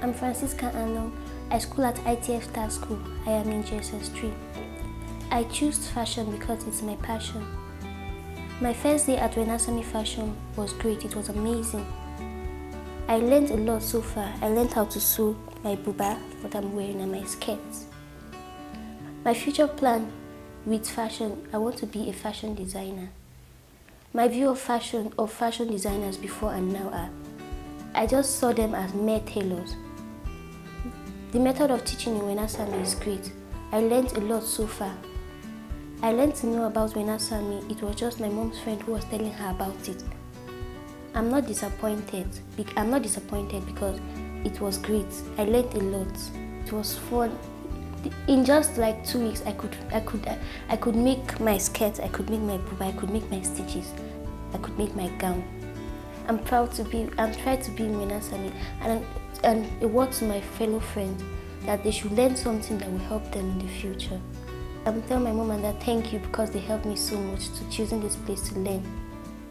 I'm Francisca Arnold. I school at ITF Star School. I am in JSS3. I choose fashion because it's my passion. My first day at Renasami Fashion was great. It was amazing. I learned a lot so far. I learned how to sew my buba, what I'm wearing, and my skirts. My future plan with fashion, I want to be a fashion designer. My view of fashion designers before and now are, I just saw them as mere tailors. The method of teaching in Renasami is great. I learned a lot so far. I learned to know about Renasami. It was just my mom's friend who was telling her about it. I'm not disappointed because it was great. I learned a lot. It was fun. In just like 2 weeks, I could make my skirt, I could make my buba, I could make my stitches, I could make my gown. I'm trying to be in Renasami, and a word to my fellow friends that they should learn something that will help them in the future. I'm telling my mom and dad thank you because they helped me so much to choosing this place to learn.